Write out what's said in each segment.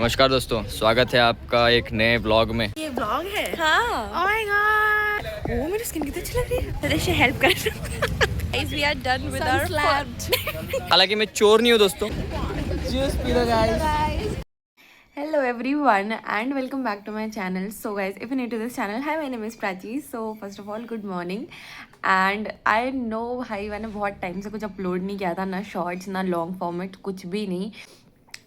नमस्कार दोस्तों, स्वागत है आपका एक नए ब्लॉग में। ये ब्लॉग है। हाँ। ओह माय गॉड, ओ मेरी स्किन कितनी अच्छी लग रही है। तेरे से हेल्प कर। Guys we are done with our हालांकि मैं चोर नहीं हूँ दोस्तों। जूस पी लो guys. Hello everyone and welcome back to my channel. So guys, if you're new to this channel, hi, my name is Prachi. So first of all, good morning. And I know भाई मैंने बहुत time से कुछ upload नहीं किया था, ना shorts ना लॉन्ग फॉर्मेट, कुछ भी नहीं।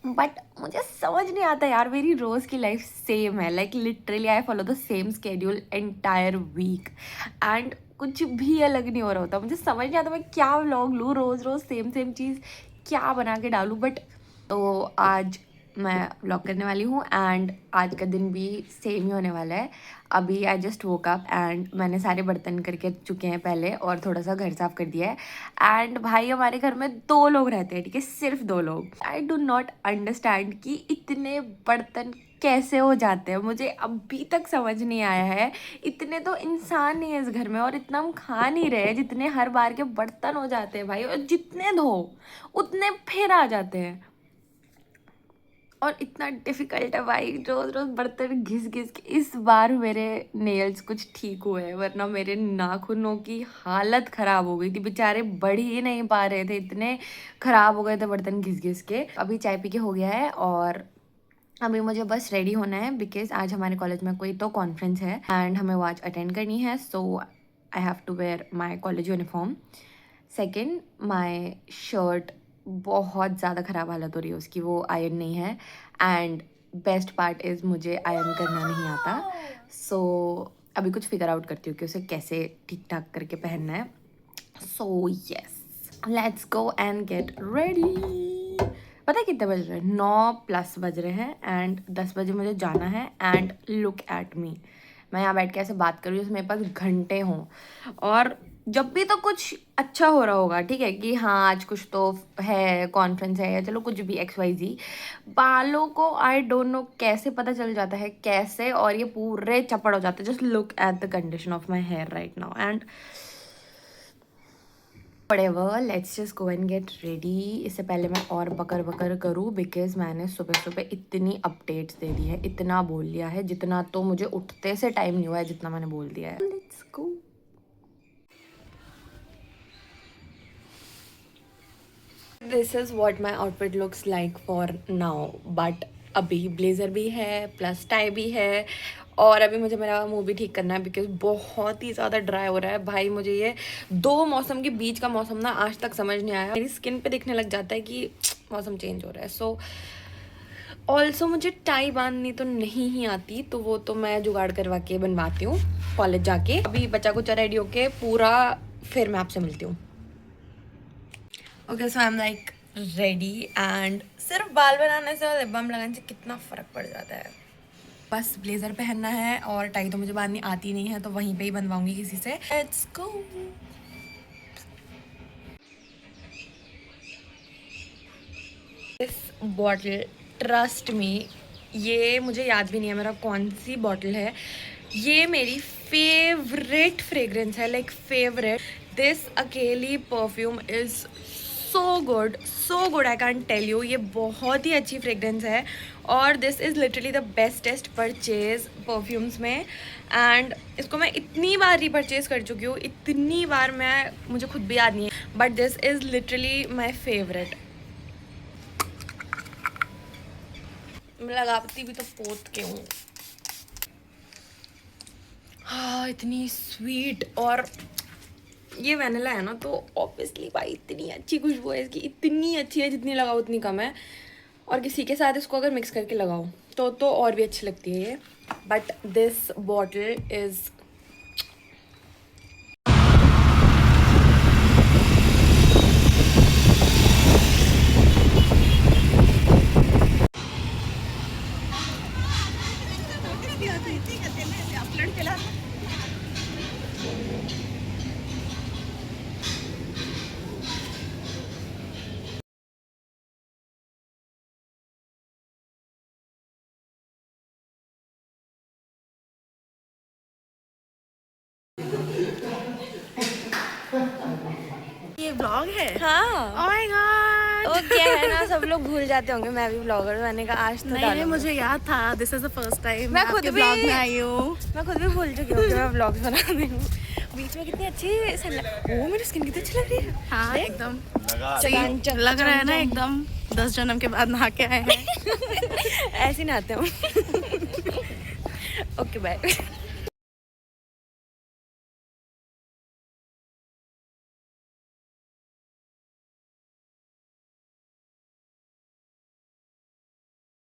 बट मुझे समझ नहीं आता यार, मेरी रोज़ की लाइफ सेम है। Like literally I follow the same schedule entire week and कुछ भी अलग नहीं हो रहा होता। मुझे समझ नहीं आता मैं क्या व्लॉग लूँ, रोज़ रोज़ सेम सेम चीज़ क्या बना के डालूँ। बट तो आज मैं व्लॉग करने वाली हूँ एंड आज का दिन भी सेम ही होने वाला है। अभी I just woke up and मैंने सारे बर्तन करके चुके हैं पहले और थोड़ा सा घर साफ कर दिया है। एंड भाई हमारे घर में 2 लोग रहते हैं, ठीक है, सिर्फ 2 लोग। आई डू नॉट अंडरस्टैंड कि इतने बर्तन कैसे हो जाते हैं, मुझे अभी तक समझ नहीं आया है। इतने तो इंसान नहीं है इस घर में और इतना हम खा नहीं रहे जितने हर बार के बर्तन हो जाते हैं भाई। और जितने धो उतने फिर आ जाते हैं और इतना डिफिकल्ट है भाई, रोज रोज बर्तन घिस घिस के। इस बार मेरे नेल्स कुछ ठीक हुए हैं, वरना मेरे नाखूनों की हालत ख़राब हो गई थी, बेचारे बढ़ ही नहीं पा रहे थे, इतने ख़राब हो गए थे बर्तन घिस घिस के। अभी चाय पी के हो गया है और अभी मुझे बस रेडी होना है बिकॉज आज हमारे कॉलेज में कोई तो कॉन्फ्रेंस है एंड हमें वो आज अटेंड करनी है। So I have to wear my college uniform. Second, my shirt बहुत ज़्यादा ख़राब हालत हो रही है उसकी, वो आयरन नहीं है। एंड बेस्ट पार्ट इज़ मुझे आयरन करना नहीं आता। सो अभी कुछ फिगर आउट करती हूँ कि उसे कैसे ठीक ठाक करके पहनना है। So yes, let's go and get ready. पता है कितने बज रहे हैं? 9+ बज रहे हैं एंड 10 बजे मुझे जाना है। एंड लुक एट मी, मैं यहाँ बैठ के ऐसे बात कर रही हूँ जैसे मेरे पास घंटे हों। और जब भी तो कुछ अच्छा हो रहा होगा, ठीक है, कि हाँ आज कुछ तो है, कॉन्फ्रेंस है या चलो कुछ भी XYZ, बालों को आई डोंट नो कैसे पता चल जाता है कैसे, और ये पूरे चपड़ हो जाते हैं। Just look at the condition of my hair right now and whatever, let's just go and get ready। इससे पहले मैं और बकर बकर करूँ बिकॉज मैंने सुबह सुबह इतनी अपडेट्स दे दी है, इतना बोल लिया है जितना तो मुझे उठते से टाइम नहीं हुआ है जितना मैंने बोल दिया है। Let's go. This is what my outfit looks like for now. But अभी ब्लेज़र भी है प्लस टाई भी है और अभी मुझे मेरा मुंह भी ठीक करना है बिकॉज बहुत ही ज़्यादा ड्राई हो रहा है भाई। मुझे ये 2 मौसम के बीच का मौसम ना आज तक समझ नहीं आया। मेरी स्किन पे दिखने लग जाता है कि मौसम चेंज हो रहा है। सो ऑल्सो मुझे टाई बांधनी तो नहीं ही आती, तो वो तो मैं जुगाड़ करवा के बनवाती हूँ कॉलेज जाके। अभी बच्चा कुछ रेडी होके पूरा फिर मैं आपसे मिलती हूँ। Okay, so I am like ready and सिर्फ बाल बनाने से और लिप बाम लगाने से कितना फ़र्क पड़ जाता है। बस ब्लेज़र पहनना है और टाई तो मुझे बांधनी आती नहीं है, तो वहीं पे ही बनवाऊंगी किसी से। Let's go. This bottle, trust me, ये मुझे याद भी नहीं है मेरा कौन सी बॉटल है। ये मेरी फेवरेट फ्रेग्रेंस है, लाइक फेवरेट। दिस अकेली perfume is so good, I can tell you. ये बहुत ही अच्छी फ्रेग्रेंस है और this is literally the bestest purchase perfumes में। एंड इसको मैं इतनी बार रीपरचेज कर चुकी हूँ, इतनी बार मुझे खुद भी याद नहीं है, but this is literally my favourite. मैं लगाती भी तो पोत के हूँ। हाँ, इतनी स्वीट, और ये वैनिला है ना, तो ऑब्वियसली भाई इतनी अच्छी खुशबू है इसकी, इतनी अच्छी है, जितनी लगाओ उतनी कम है। और किसी के साथ इसको अगर मिक्स करके लगाओ तो और भी अच्छी लगती है ये। बट दिस बॉटल इज़ ये व्लॉग है। हाँ। ओह माय गॉड, क्या है ना, सब लोग भूल जाते होंगे मैं भी ब्लॉगर हूँ। मैंने कहा आज तो नहीं, मुझे याद था। This is the first time मैं खुद भी ब्लॉग में आई हूँ। मैं खुद भी भूल चुकी हूँ कि मैं ब्लॉग्स बना रही हूँ। बीच में कितनी अच्छी वो मेरी स्किन कितनी अच्छी लग रही है। हाँ एकदम चकाचक लग रहा है ना, एकदम 10 जन्म के बाद नहा के आए हैं। ऐसे नहाते हूँ। Okay bye.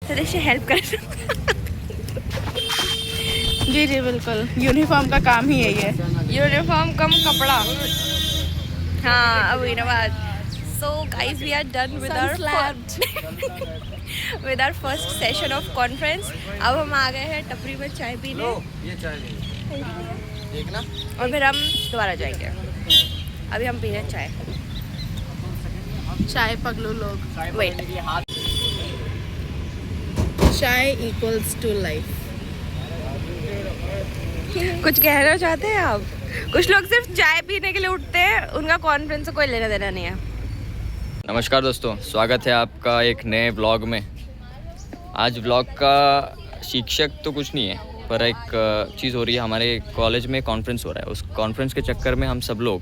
सदस्य हेल्प कर। जी जी बिल्कुल, यूनिफॉर्म का काम ही यही है। यूनिफॉर्म कम कपड़ा। हाँ अब So guys, we are done with our first session of conference. अब हम आ गए हैं टपरी में चाय पीने। ये चाय देखना और फिर हम दोबारा जाएंगे। अभी हम पी रहे हैं चाय। चाय पगलू लोग। वेट, चाय इक्वल्स टू लाइफ। कुछ कहना चाहते हैं आप? कुछ लोग सिर्फ चाय पीने के लिए उठते हैं, उनका कॉन्फ्रेंस से कोई लेना देना नहीं है। नमस्कार दोस्तों, स्वागत है आपका एक नए व्लॉग में। आज व्लॉग का शीर्षक तो कुछ नहीं है, पर एक चीज़ हो रही है। हमारे कॉलेज में कॉन्फ्रेंस हो रहा है। उस कॉन्फ्रेंस के चक्कर में हम सब लोग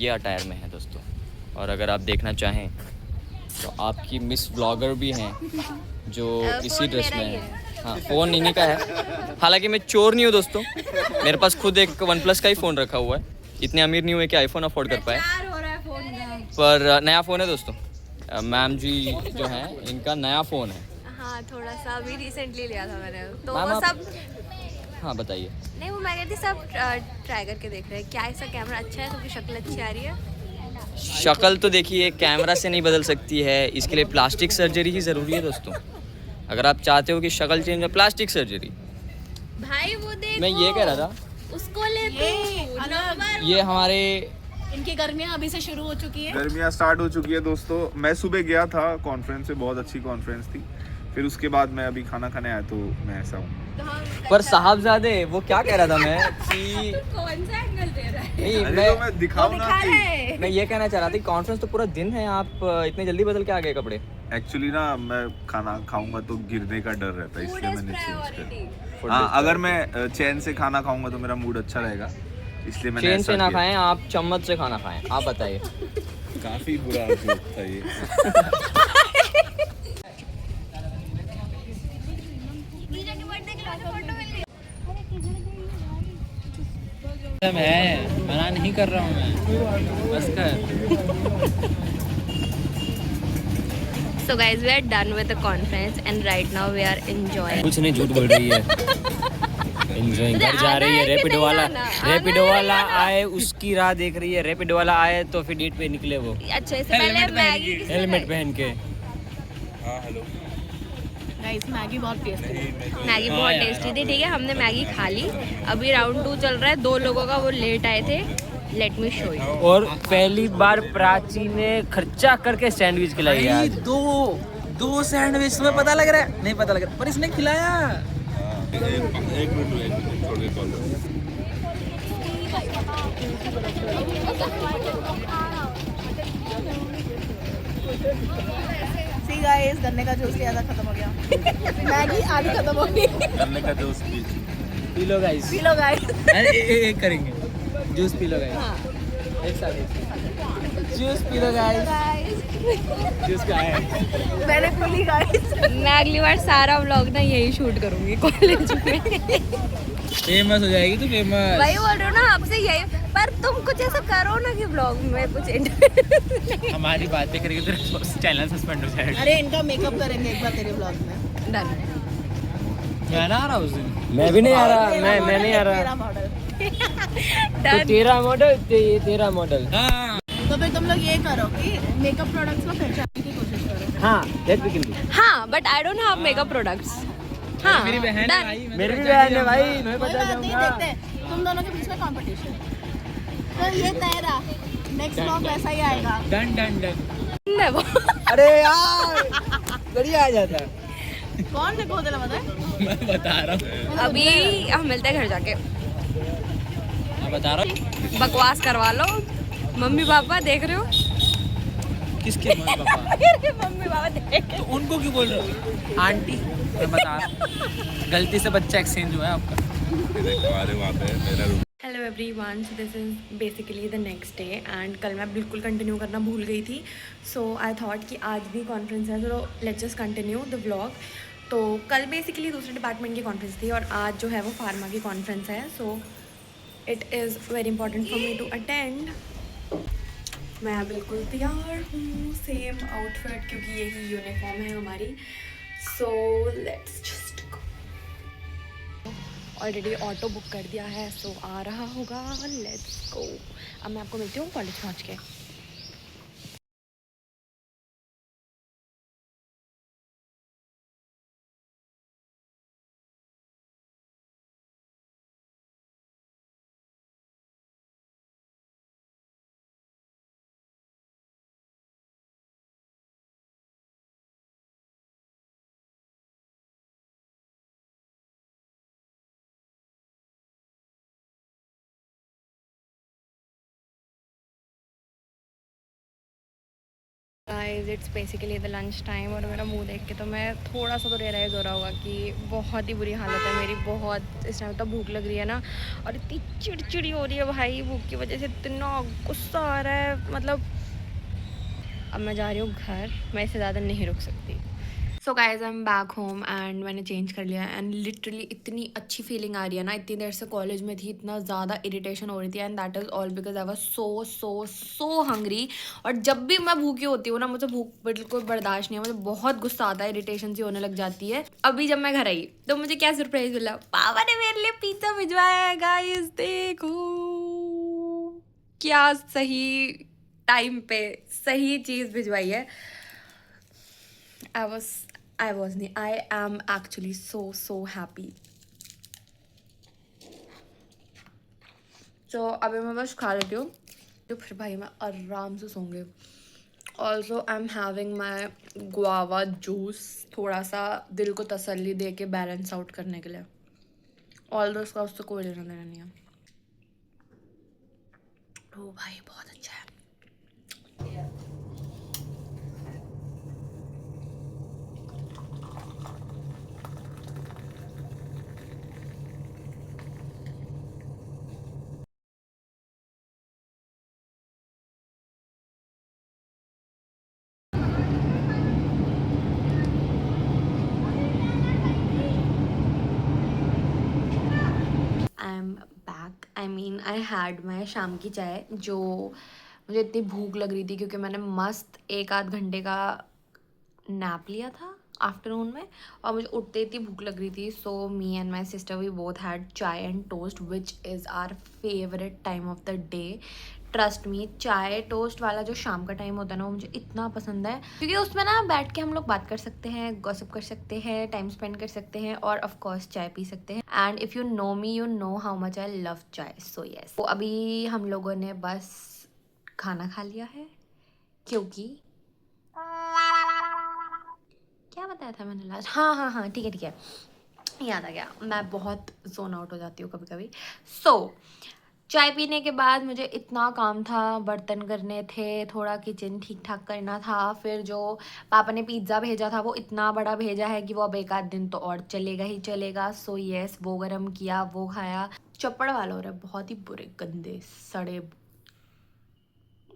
ये अटायर में हैं दोस्तों। और अगर आप देखना चाहें तो आपकी मिस व्लॉगर भी हैं जो इसी ड्रेस में है। हाँ, फ़ोन इन्हीं का है। हालांकि मैं चोर नहीं हूँ दोस्तों, मेरे पास खुद एक OnePlus का ही फ़ोन रखा हुआ है। इतने अमीर नहीं हुए कि आईफोन अफोर्ड कर पाए, पर नया फ़ोन है दोस्तों। मैम जी जो हैं, इनका नया फ़ोन है। हाँ, थोड़ा सा अभी रिसेंटली लिया था मैंने, तो मैम वो आप- सब हाँ बताइए। नहीं, वो मैं कहती सब ट्राई करके देख रहे हैं क्या इसका कैमरा अच्छा है, सबकी शक्ल अच्छी आ रही है। शक्ल तो देखिए कैमरा से नहीं बदल सकती है, इसके लिए प्लास्टिक सर्जरी ही ज़रूरी है दोस्तों। अगर आप चाहते हो कि शक्ल चेंज हो, प्लास्टिक सर्जरी। भाई वो देखो, मैं ये कह रहा था, उसको ले तू। ये हमारे इनकी गर्मियाँ अभी से शुरू हो चुकी है। गर्मियाँ स्टार्ट हो चुकी है दोस्तों। मैं सुबह गया था कॉन्फ्रेंस से, बहुत अच्छी कॉन्फ्रेंस थी। फिर उसके बाद मैं अभी खाना खाने आया, तो मैं ऐसा हूँ। पर साहबजादे वो क्या कह रहा था मैं कि कौन सा एंगल दे रहा है? नहीं, अरे मैं तो मैं दिखाऊँ ना कि मैं ये कहना चाह रहा था कि कॉन्फ्रेंस तो पूरा दिन है, आप इतने जल्दी बदल के आ गए कपड़े। एक्चुअली ना मैं खाना खाऊंगा तो गिरने का डर रहता है, इसलिए मैंने चेंज कर। Food हाँ, is अगर मैं चैन से खाना खाऊंगा तो मेरा मूड अच्छा रहेगा, इसलिए मैंने चेन ऐसा से ना किया। खाएं, आप चम्मच से खाना खाएं। आप बताइए। काफी बुरा जोक था ये। है, मना नहीं कर रहा हूँ मैं, बस कर। So guys, we are done with the conference and right now we are enjoying. कुछ नहीं, झूठ बोल रही है। एंजॉय तुझे घर जा आना रही है है। कि रैपिडो नहीं वाला आना? आना रैपिडो है वाला या- आए, उसकी राह देख रही है। रैपिडो वाला आए तो फिर डेट पे निकले वो, अच्छा, इससे पहले मैगी हेलमेट पहन के। गाइस, मैगी बहुत टेस्टी है। मैगी बहुत टेस्टी थी। ठीक है, हमने मैगी खा ली। अभी राउंड 2 चल रहा है। 2 लोगों का वो लेट आए थे। Let me show you. और पहली बार प्राची ने खर्चा करके सैंडविच खिलाई है आज। दो सैंडविच तुम्हें पता लग रहा है? नहीं पता लग रहा, पर इसने खिलाया। एक मिनट छोड़ के कॉल। सी गाइस, गन्ने का जूस लिया था, खत्म हो गया। मैगी आधी खत्म हो गई। गन्ने का जूस पीजिए। पी लो गाइस। पी लो गाइस। एक करेंगे, जूस पी लो गाइस। एक साथ जूस पी लो गाइस। जूस क्या है? मैंने पी ली गाइस। मैं अगली बार सारा व्लॉग ना यही शूट करूंगी कॉलेज में। फेमस हो जाएगी तू, फेमस। वही बोल रही हूँ ना आपसे, यही। पर तुम कुछ ऐसा करो ना कि व्लॉग में कुछ इंटरव्यू। हमारी बातें करेंगे तो चैनल सस्पेंड हो जाएगा। अरे इनका मेकअप करेंगे एक बार तेरे ब्लॉग में। डन। मैं ना आ रहा उस दिन। मैं भी नहीं आ रहा। मैं नहीं आ रहा। तेरा मॉडल। तो तेरा मॉडल, तेरा मॉडल। हाँ तो फिर तुम लोग ये करो कि मेकअप प्रोडक्ट्स को पहचानने की कोशिश करो। हाँ, दैट वी कैन डू। हाँ, but I don't have makeup products. हाँ, मेरी बहन है done. भाई, मेरी भी बहन है भाई, मैं कोई बता बात नहीं, दूंगा। देखते हैं तुम दोनों के बीच में कंपटीशन। तो ये तेरा नेक्स्ट व्लॉग वैसा ही आएगा। Done done done. नहीं, वो अरे यार, बढ़िया आ जाता। कौन ने को दिला बताए? मैं बता रहा हूँ, अभी हम मिलते हैं घर जाके। मैं बता रहा हूँ। बकवास करवा लो। मम्मी पापा देख रहे हो? किसके मम्मी पापा? मेरे मम्मी पापा देख तो उनको क्यों बोल रहे हो? आंटी मैं बता रहा हूँ, गलती से बच्चा एक्सचेंज हुआ है आपका। Hello everyone, so this is basically the next day and कल मैं बिल्कुल कंटिन्यू करना भूल गई थी. सो आई थॉट कि आज भी कॉन्फ्रेंस है, तो let's just continue the vlog. तो कल बेसिकली दूसरे डिपार्टमेंट की कॉन्फ्रेंस थी और आज जो है वो फार्मा की कॉन्फ्रेंस है. So it is very important for me to attend. मैं बिल्कुल तैयार हूँ, सेम आउटफिट, क्योंकि यही यूनिफॉर्म है हमारी. So let's just already auto book कर दिया है, सो आ रहा होगा. Let's go. अब मैं आपको मिलती हूँ कॉलेज पहुँच के. Guys it's basically the lunch time और मेरा मुंह देख के तो मैं थोड़ा सा तो रियलाइज़ हो रहा होगा कि बहुत ही बुरी हालत है मेरी. बहुत इस टाइम तो भूख लग रही है ना, और इतनी चिड़चिड़ी हो रही है भाई. भूख की वजह से इतना गुस्सा आ रहा है. मतलब अब मैं जा रही हूँ घर, मैं इससे ज़्यादा नहीं रुक सकती. So guys I am back home and मैंने चेंज कर लिया एंड लिटरली इतनी अच्छी फीलिंग आ रही है ना. इतनी देर से कॉलेज में थी, इतना ज़्यादा इरिटेशन हो रही थी, and that is all because I was so hungry. और जब भी मैं भूखी होती हूँ ना, मुझे भूख बिल्कुल बर्दाश्त नहीं है. मुझे बहुत गुस्सा आता है, इरिटेशन सी होने लग जाती है. अभी जब मैं घर आई तो मुझे क्या सरप्राइज मिला, पापा ने मेरे लिए पिज्ज़ा भिजवाया है. गाइस देखो क्या सही टाइम पे सही चीज़ भिजवाई है. I am actually so happy. So अभी मैं बस खा लेती हूँ तो फिर भाई मैं आराम से सोऊंगी. Also I am having my guava juice, थोड़ा सा दिल को तसल्ली दे के बैलेंस आउट करने के लिए. ऑल्सो उसका उससे कोई लेना देना नहीं है. तो भाई बहुत अच्छा है. I am back. I mean I had my शाम की चाय, जो मुझे इतनी भूख लग रही थी क्योंकि मैंने मस्त 1 आध घंटे का नैप लिया था आफ्टरनून में और मुझे उठते इतनी भूख लग रही थी. So me and my sister we both had chai and toast which is our favourite time of the day. Trust me, चाय टोस्ट वाला जो शाम का टाइम होता है ना, वो मुझे इतना पसंद है क्योंकि उसमें ना बैठ के हम लोग बात कर सकते हैं, गॉसिप कर सकते हैं, टाइम स्पेंड कर सकते हैं और ऑफ कोर्स चाय पी सकते हैं. And if you know me you know how much I love chai. So yes, तो अभी हम लोगों ने बस खाना खा लिया है क्योंकि क्या बताया था मैंने लास्ट. हाँ ठीक है, याद आ गया. मैं बहुत जोन आउट हो जाती हूँ कभी कभी. सो चाय पीने के बाद मुझे इतना काम था, बर्तन करने थे, थोड़ा किचन ठीक ठाक करना था. फिर जो पापा ने पिज़्ज़ा भेजा था वो इतना बड़ा भेजा है कि वो अब 1 आध दिन तो और चलेगा ही चलेगा. सो येस, वो गरम किया, वो खाया. चप्पड़ वाले हो रहे बहुत ही बुरे, गंदे सड़े.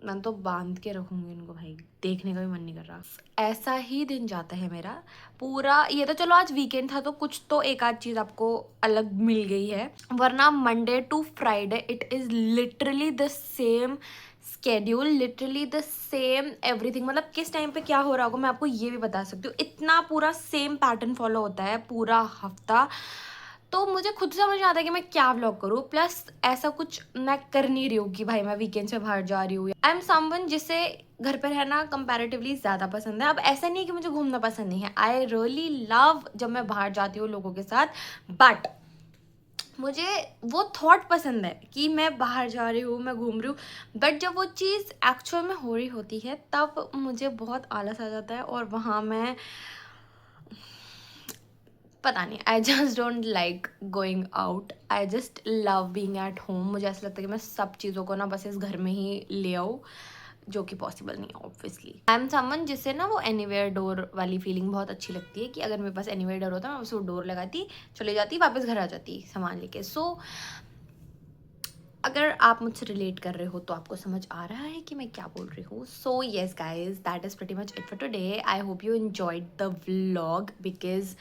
मैं तो बांध के रखूँगी इनको भाई, देखने का भी मन नहीं कर रहा. ऐसा ही दिन जाता है मेरा पूरा. ये तो चलो आज वीकेंड था तो कुछ तो 1 आध चीज़ आपको अलग मिल गई है, वरना Monday to Friday it is literally the same schedule, literally the same everything. मतलब किस टाइम पे क्या हो रहा होगा मैं आपको ये भी बता सकती हूँ. इतना पूरा सेम पैटर्न फॉलो होता है पूरा हफ्ता. तो मुझे खुद समझ में आता है कि मैं क्या व्लॉग करूँ. प्लस ऐसा कुछ मैं कर नहीं रही हूँ कि भाई मैं वीकेंड से बाहर जा रही हूँ. आई एम समवन जिसे घर पर रहना कंपैरेटिवली ज़्यादा पसंद है. अब ऐसा नहीं है कि मुझे घूमना पसंद नहीं है. आई रियली लव जब मैं बाहर जाती हूँ लोगों के साथ, बट मुझे वो थॉट पसंद है कि मैं बाहर जा रही हूँ, मैं घूम रही हूँ. बट जब वो चीज़ एक्चुअल में हो रही होती है तब मुझे बहुत आलस आ जाता है और वहाँ मैं पता नहीं, I just don't like going out. I just love being at home. मुझे ऐसा लगता है कि मैं सब चीज़ों को ना बस इस घर में ही ले आऊँ. जो कि पॉसिबल नहीं है ऑब्वियसली। आई एम समवन जिससे ना वो एनीवेयर डोर वाली फीलिंग बहुत अच्छी लगती है कि अगर मेरे पास एनीवेयर डोर होता मैं उसको डोर लगाती, चले जाती, वापस घर आ जाती सामान लेके। सो अगर आप मुझसे रिलेट कर रहे हो तो आपको समझ आ रहा है कि मैं क्या बोल रही हूँ। So yes guys, that is pretty much it for today. I hope you enjoyed the vlog because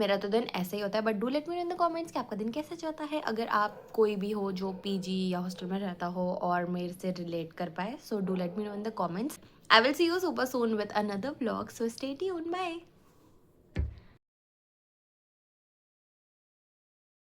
मेरा तो दिन ऐसा ही होता है। But do let me know in the comments कि आपका दिन कैसे जाता है। अगर आप कोई भी हो जो पीजी या हॉस्टल में रहता हो और मेरे से रिलेट कर पाए, so do let me know in the comments. I will see you super soon with another vlog, so stay tuned, bye.